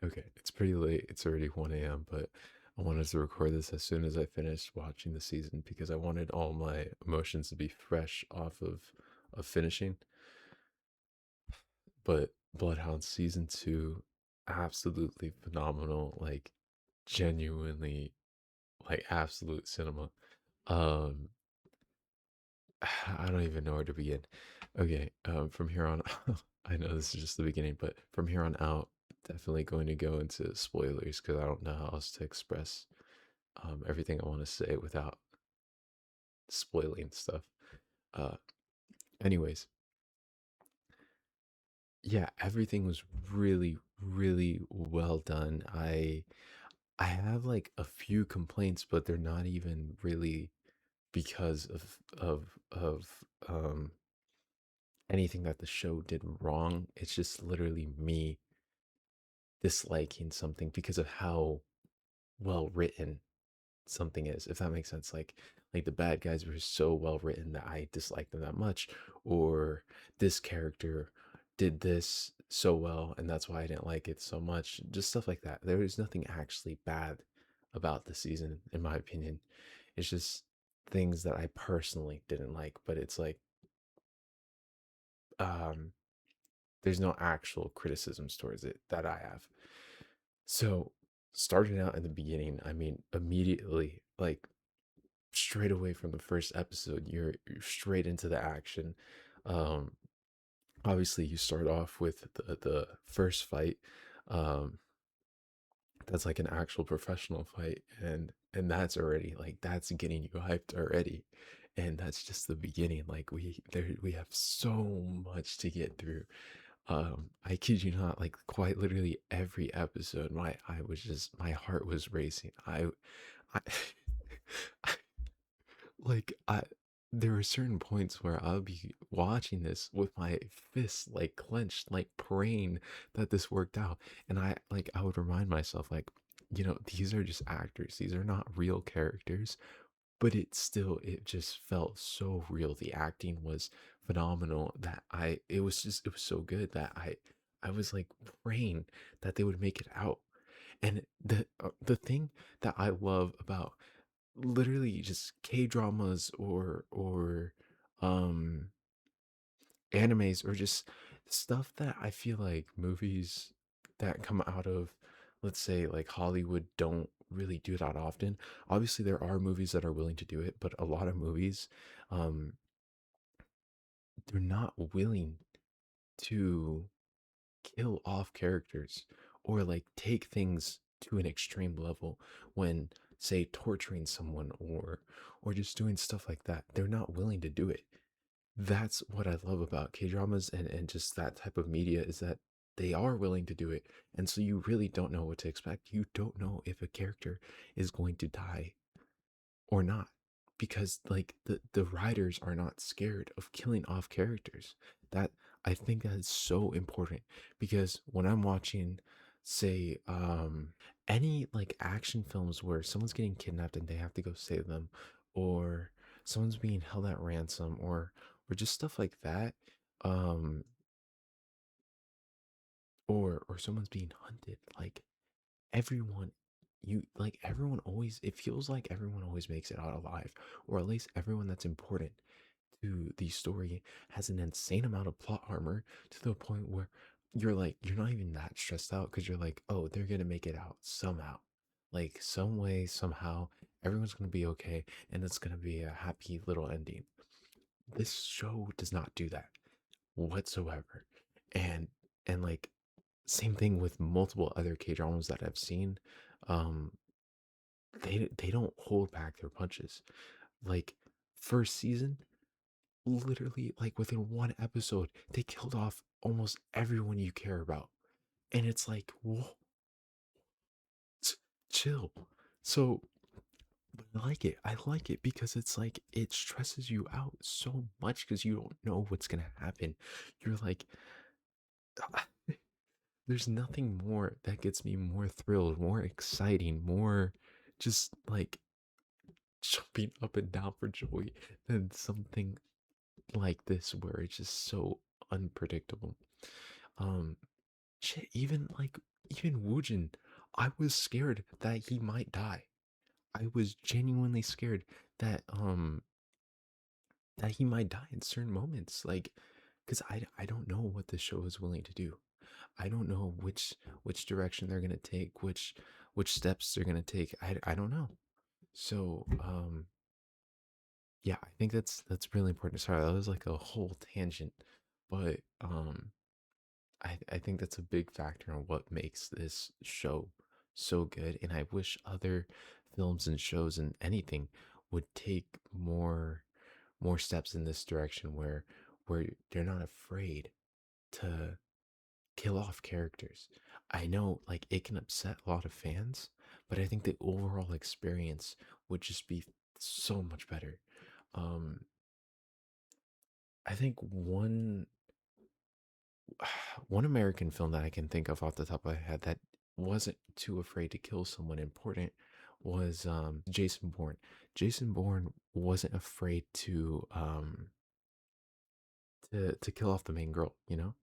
Okay, it's pretty late. It's already 1 a.m., but I wanted to record this as soon as I finished watching the season because I wanted all my emotions to be fresh off of finishing. But Bloodhound season 2, absolutely phenomenal, like genuinely like absolute cinema. Um I don't even know where to begin. Okay, from here on, I know this is just the beginning, but from here on out, definitely going to go into spoilers because I don't know how else to express everything I want to say without spoiling stuff. Uh, anyways, yeah, everything was really, really well done. I have like a few complaints, but they're not even really because of anything that the show did wrong. It's just literally me disliking something because of how well written something is, if that makes sense. Like the bad guys were so well written that I disliked them that much, or this character did this so well and that's why I didn't like it so much. Just stuff like that. There is nothing actually bad about the season, in my opinion. It's just things that I personally didn't like, but it's like um there's no actual criticisms towards it that I have. So, starting out in the beginning, I mean, immediately, like straight away from the first episode, you're straight into the action. Um, Obviously, you start off with the first fight. Um, that's like an actual professional fight, and that's already like that's getting you hyped already, and that's just the beginning. Like we have so much to get through. I kid you not, like quite literally every episode, my heart was racing. I like I there were certain points where I'll be watching this with my fists like clenched, like praying that this worked out. And I would remind myself, like, these are just actors. These are not real characters. But it just felt so real. The acting was phenomenal that it was so good that I was like praying that they would make it out. And the thing that I love about literally just K dramas or um animes or just stuff that I feel like movies that come out of, let's say, like Hollywood don't really do that often. Obviously there are movies that are willing to do it, but a lot of movies um they're not willing to kill off characters or like take things to an extreme level when, say, torturing someone or just doing stuff like that. They're not willing to do it. That's what I love about K dramas and just that type of media is that they are willing to do it. And so you really don't know what to expect. You don't know if a character is going to die or not, because like the writers are not scared of killing off characters. That I think that is so important, because when I'm watching, say, any like action films where someone's getting kidnapped and they have to go save them, or someone's being held at ransom, or just stuff like that, um or someone's being hunted, like everyone everyone always, it feels like everyone always makes it out alive, or at least everyone that's important to the story has an insane amount of plot armor to the point where you're not even that stressed out because you're like, oh, they're gonna make it out somehow, like some way, somehow everyone's gonna be okay, and it's gonna be a happy little ending. This show does not do that whatsoever. And and like, same thing with multiple other K dramas that I've seen. Um, they don't hold back their punches. Like, first season, literally like within one episode, they killed off almost everyone you care about, and it's like, whoa, chill. So, but I like it. I like it because it's like it stresses you out so much because you don't know what's gonna happen. You're like, there's nothing more that gets me more thrilled, more exciting, more just like jumping up and down for joy than something like this where it's just so unpredictable. Um Shit, even like even Woojin, I was scared that he might die. I was genuinely scared that that he might die in certain moments, like, because I don't know what the show is willing to do. I don't know which direction they're gonna take, which steps they're gonna take. I don't know. So yeah, I think that's really important. Sorry, that was like a whole tangent, but I think that's a big factor on what makes this show so good. And I wish other films and shows and anything would take more steps in this direction where they're not afraid to kill off characters. I know like it can upset a lot of fans, but I think the overall experience would just be so much better. Um I think one American film that I can think of off the top of my head that wasn't too afraid to kill someone important was Jason Bourne. Jason Bourne wasn't afraid to kill off the main girl, you know?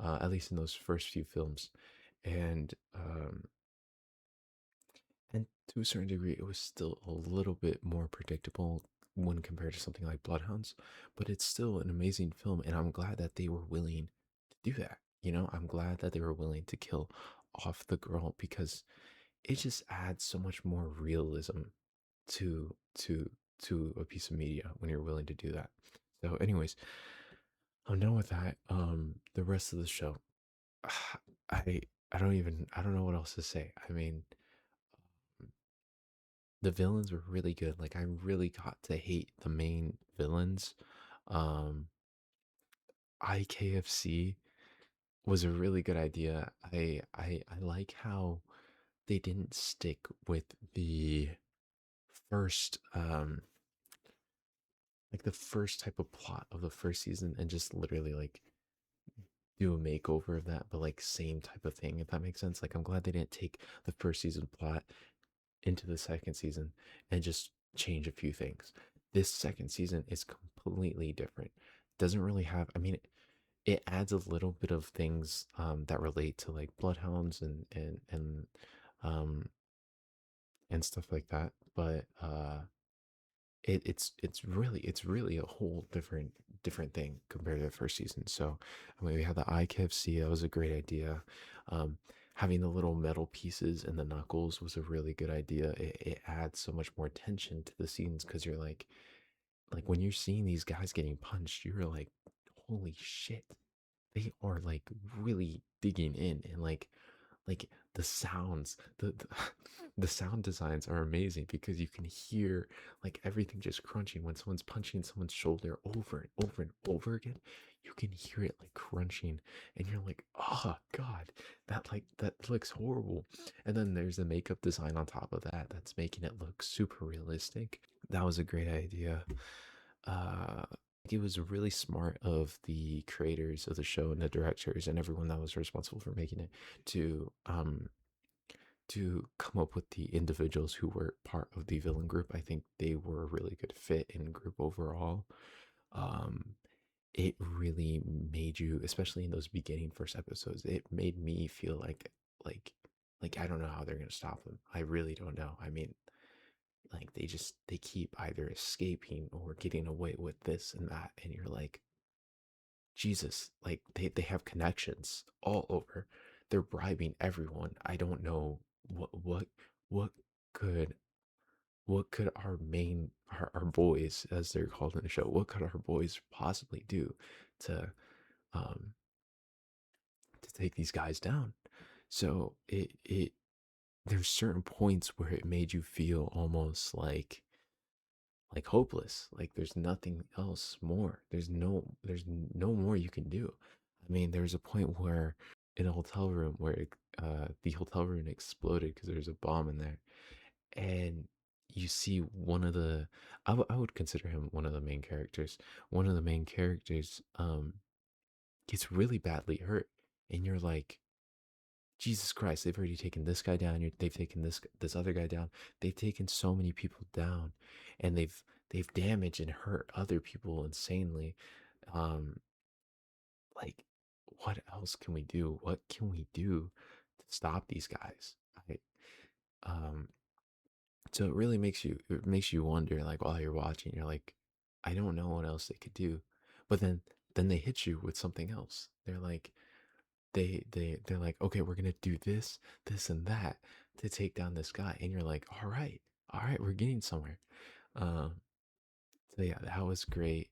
At least in those first few films. And and to a certain degree it was still a little bit more predictable when compared to something like Bloodhounds, but it's still an amazing film and I'm glad that they were willing to do that. You know, I'm glad that they were willing to kill off the girl because it just adds so much more realism to to to a piece of media when you're willing to do that. So anyways, I'm done with that. The rest of the show, I I don't know what else to say. I mean, the villains were really good. Like I really got to hate the main villains. Um, IKFC was a really good idea. I like how they didn't stick with the first like the first type of plot of the first season and just literally like do a makeover of that, but like same type of thing, if that makes sense. Like I'm glad they didn't take the first season plot into the second season and just change a few things. This second season is completely different. Doesn't really have, I mean, it adds a little bit of things that relate to like bloodhounds um and stuff like that, but it's really a whole different thing compared to the first season. So I mean we had the IKFC, that was a great idea. um Having the little metal pieces and the knuckles was a really good idea. It adds so much more tension to the scenes because you're like when you're seeing these guys getting punched you're like holy shit, they are like really digging in. And like the sounds, the sound designs are amazing because you can hear like everything just crunching when someone's punching someone's shoulder over and over and over again. You can hear it like crunching and you're like, oh god, that looks horrible. And then there's the makeup design on top of that that's making it look super realistic. That was a great idea. uh it was really smart of the creators of the show and the directors and everyone that was responsible for making it to come up with the individuals who were part of the villain group. I think they were a really good fit in group overall. um it really made you, especially in those beginning first episodes, it made me feel like like I don't know how they're gonna stop them. I really don't know. I mean, like they keep either escaping or getting away with this and that, and you're like, Jesus, like they have connections all over. They're bribing everyone. I don't know what could what could our boys, as they're called in the show, what could our boys possibly do to um to take these guys down? So it there's certain points where it made you feel almost like hopeless. Like there's nothing else more. There's no more you can do. I mean, there's a point where in a hotel room where the hotel room exploded because there's a bomb in there, and you see one of the I would consider him one of the main characters. One of the main characters gets really badly hurt, and you're like, Jesus Christ, they've already taken this guy down. They've taken this other guy down. They've taken so many people down, and they've damaged and hurt other people insanely. Um, like, what else can we do? What can we do to stop these guys. I, um, so it makes you wonder, like while you're watching, you're like, I don't know what else they could do, but then they hit you with something else. They're like, they're like, okay, we're gonna do this, this, and that to take down this guy, and you're like, all right, we're getting somewhere. Um, so yeah, that was great.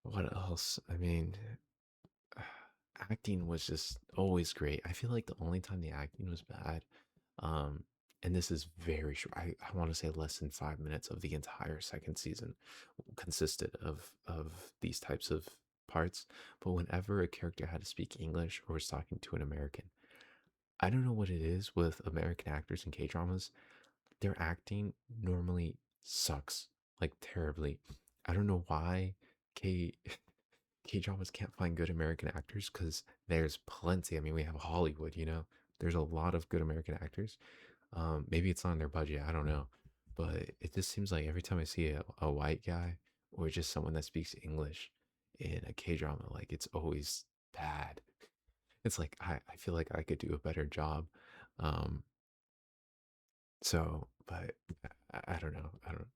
What else? I mean, acting was just always great. I feel like the only time the acting was bad, um, and this is very short. I want to say less than 5 minutes of the entire second season consisted of these types of parts. But whenever a character had to speak English or was talking to an American, I don't know what it is with American actors in K dramas. Their acting normally sucks like terribly. I don't know why K K dramas can't find good American actors because there's plenty. I mean, we have Hollywood, you know. There's a lot of good American actors. Maybe it's on their budget. I don't know, but it just seems like every time I see a white guy or just someone that speaks English in a K drama, like it's always bad. It's like I feel like I could do a better job. Um, but I don't know. I don't.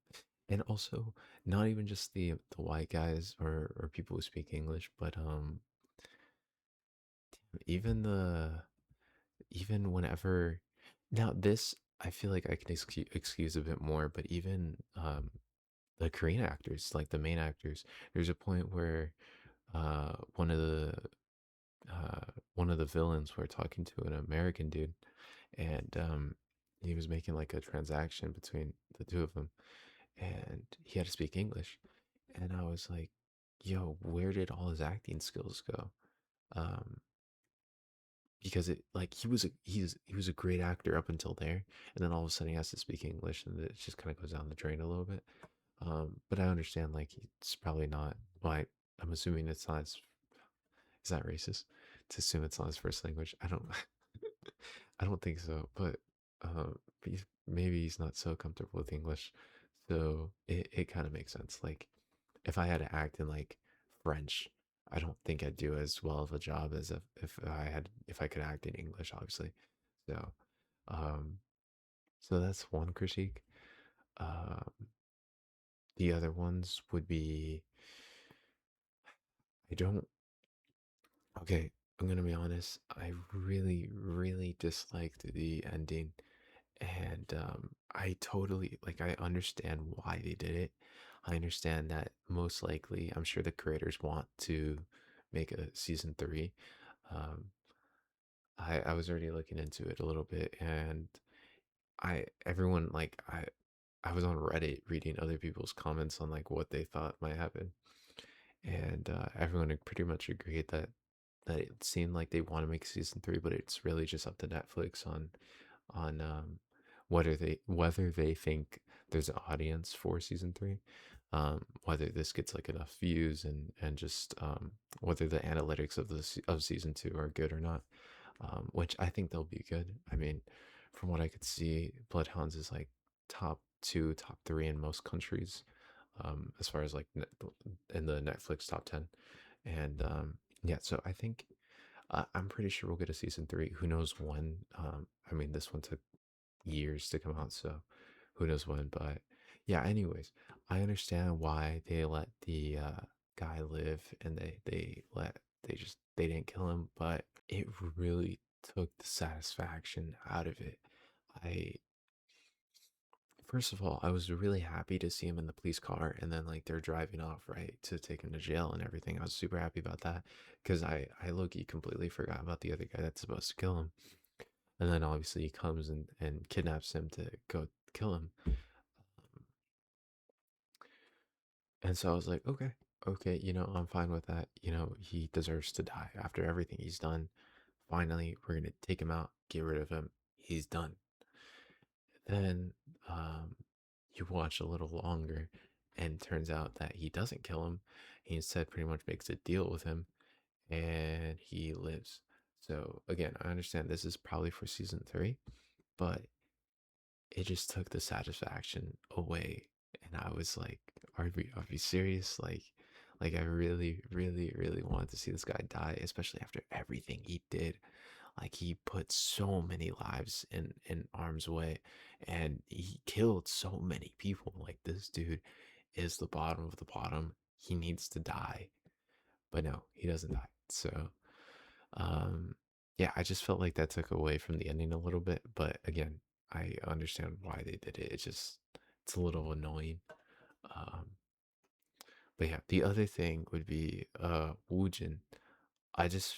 And also, not even just the white guys or people who speak English, but even even whenever now this I feel like I can excuse a bit more, but even the Korean actors, like the main actors, there's a point where uh one of the uh one of the villains were talking to an American dude, and he was making like a transaction between the two of them, and he had to speak English, and I was like, yo, where did all his acting skills go? um because it like he was a great actor up until there, and then all of a sudden he has to speak English, and it just kind of goes down the drain a little bit. But I understand like it's probably not. Well, I'm assuming it's not. Is that racist to assume it's not his first language? I don't. I don't think so. But maybe he's not so comfortable with English, so it kind of makes sense. Like if I had to act in like French, I don't think I'd do as well of a job as if I could act in English, obviously. So um, so that's one critique. Um, the other ones would be I don't. Okay, I'm gonna be honest. I really disliked the ending, and I totally like. I understand why they did it. I understand that most likely, I'm sure the creators want to make a season three. Um, I was already looking into it a little bit, and I everyone like I was on Reddit reading other people's comments on like what they thought might happen, and everyone had pretty much agreed that it seemed like they want to make season three, but it's really just up to Netflix on whether they think there's an audience for season three, whether this gets like enough views, and just whether the analytics of of season two are good or not, which I think they'll be good. I mean, from what I could see, Bloodhounds is like top two, top three in most countries, as far as like in the Netflix top 10. And yeah, so I think I'm pretty sure we'll get a season three. Who knows when? I mean, this one took years to come out, so who knows when? But yeah, anyways, I understand why they let the guy live, and they didn't kill him, but it really took the satisfaction out of it. I First of all, I was really happy to see him in the police car, and then like they're driving off, right, to take him to jail and everything. I was super happy about that because I low-key completely forgot about the other guy that's supposed to kill him. And then obviously he comes and kidnaps him to go kill him. And so I was like, okay, okay, I'm fine with that. He deserves to die after everything he's done. Finally, we're gonna take him out, get rid of him. He's done. Then you watch a little longer, and it turns out that he doesn't kill him. He instead pretty much makes a deal with him, and he lives. So again, I understand this is probably for season three, but it just took the satisfaction away. And I was like, are we serious? Like I really, really, really wanted to see this guy die, especially after everything he did. Like he put so many lives in harm's way, and he killed so many people. Like this dude is the bottom of the bottom. He needs to die, but no, he doesn't die. So, um, yeah, I just felt like that took away from the ending a little bit. But again, I understand why they did it. It's a little annoying. Um, but yeah, the other thing would be Woojin. I just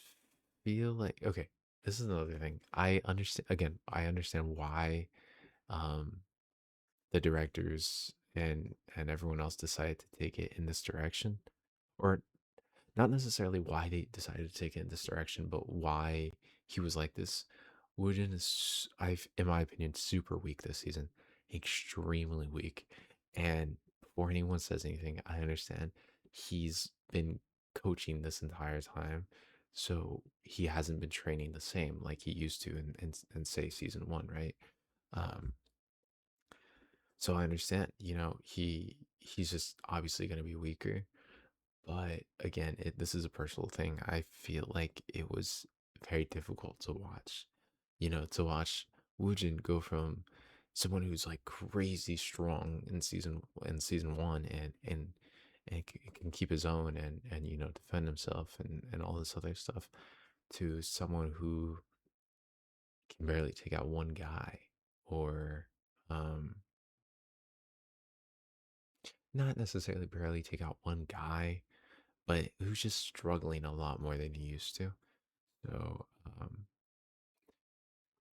feel like okay, this is another thing. I understand again, I understand why um the directors and everyone else decided to take it in this direction. Or not necessarily why they decided to take it in this direction, but why he was like this. Wooden is, I've, in my opinion, super weak this season, extremely weak. And before anyone says anything, I understand he's been coaching this entire time, so he hasn't been training the same like he used to in say season one, right? Um, so I understand, he's just obviously going to be weaker. But again, this is a personal thing. I feel like it was very difficult to watch. To watch Woojin go from someone who's like crazy strong in season one and can keep his own and defend himself and all this other stuff to someone who can barely take out one guy or um not necessarily barely take out one guy, but who's just struggling a lot more than he used to. So,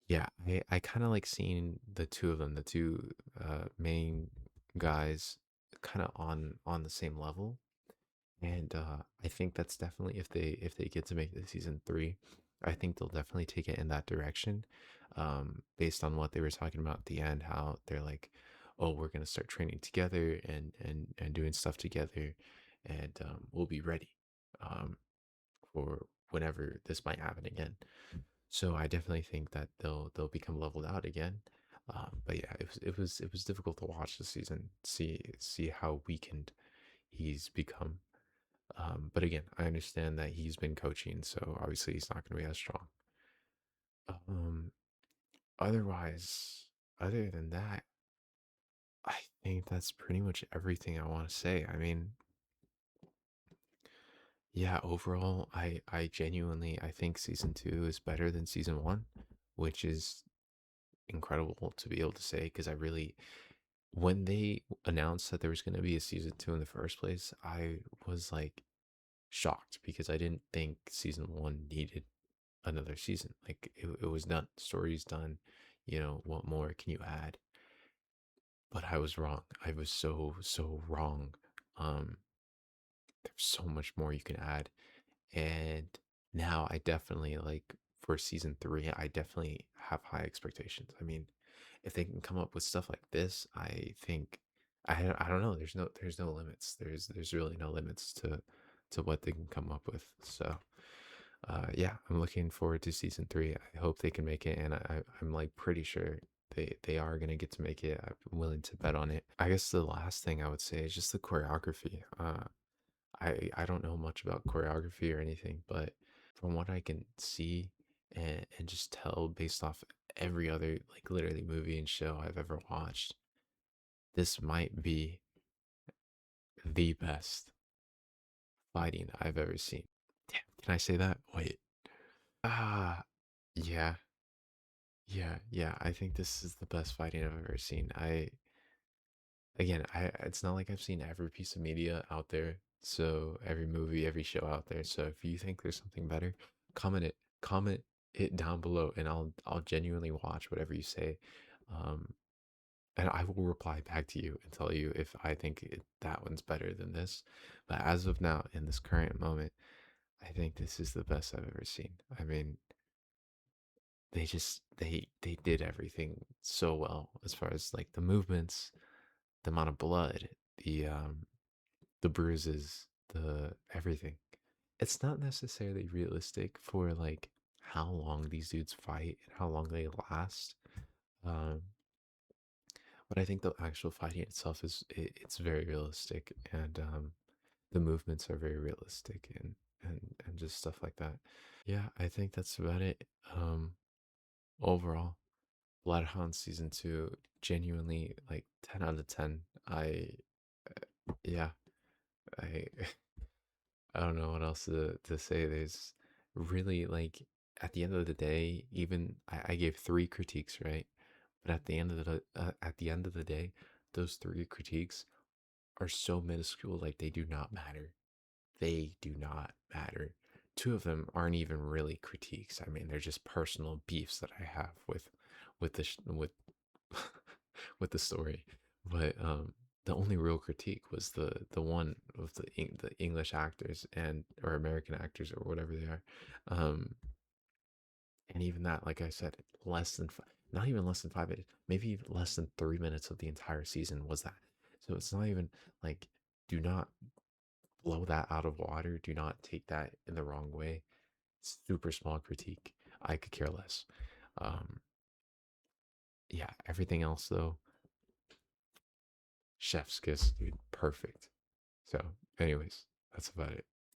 yeah, I kind of like seeing the two of them, the two main guys, kind of on the same level. And I think that's definitely if they get to make it to season three, I think they'll definitely take it in that direction. Based on what they were talking about at the end, how they're like, oh, we're gonna start training together and doing stuff together, and we'll be ready. Um, for whenever this might happen again. So I definitely think that they'll become leveled out again. But yeah, it was difficult to watch this season, see how weakened he's become. But again, I understand that he's been coaching, so obviously he's not going to be as strong. Um, otherwise, other than that, I think that's pretty much everything I want to say. I mean, yeah, overall, I genuinely I think season two is better than season one, which is incredible to be able to say because I really when they announced that there was going to be a season two in the first place, I was like shocked because I didn't think season one needed another season. Like it was done, story's done. What more can you add? But I was wrong. I was so wrong. There's so much more you can add. And now I definitely like for season three, I definitely have high expectations. I mean, if they can come up with stuff like this, I think I don't know. There's no limits. There's really no limits to what they can come up with. So yeah, I'm looking forward to season three. I hope they can make it, and I'm like pretty sure they are gonna get to make it. I'm willing to bet on it. I guess the last thing I would say is just the choreography. I don't know much about choreography or anything, but from what I can see and just tell based off every other like literally movie and show I've ever watched, this might be the best fighting I've ever seen. Damn, can I say that? Wait. Ah, yeah, yeah. I think this is the best fighting I've ever seen. I it's not like I've seen every piece of media out there, so every movie, every show out there. So if you think there's something better, comment it down below, and I'll genuinely watch whatever you say, um, and I will reply back to you and tell you if I think that one's better than this. But as of now, in this current moment, I think this is the best I've ever seen. I mean, they did everything so well as far as like the movements, the amount of blood, the bruises, the everything. It's not necessarily realistic for like how long these dudes fight and how long they last. Um, but I think the actual fighting itself it's very realistic, and the movements are very realistic, and just stuff like that. Yeah, I think that's about it. Overall, Bloodhound season 2, genuinely like 10 out of 10. Yeah, I I don't know what else to say. There's really like at the end of the day, even I gave three critiques, right? But at the end of the day, those three critiques are so minuscule, like they do not matter. They do not matter. Two of them aren't even really critiques. I mean, they're just personal beefs that I have with with the story. But the only real critique was the one of the English actors and or American actors or whatever they are. Um, and even that, like I said, not even less than 5 minutes, maybe even less than 3 minutes of the entire season was that. So it's not even like, do not blow that out of water. Do not take that in the wrong way. Super small critique. I could care less. Um, yeah, everything else though, chef's kiss, dude. Perfect. So, anyways, that's about it.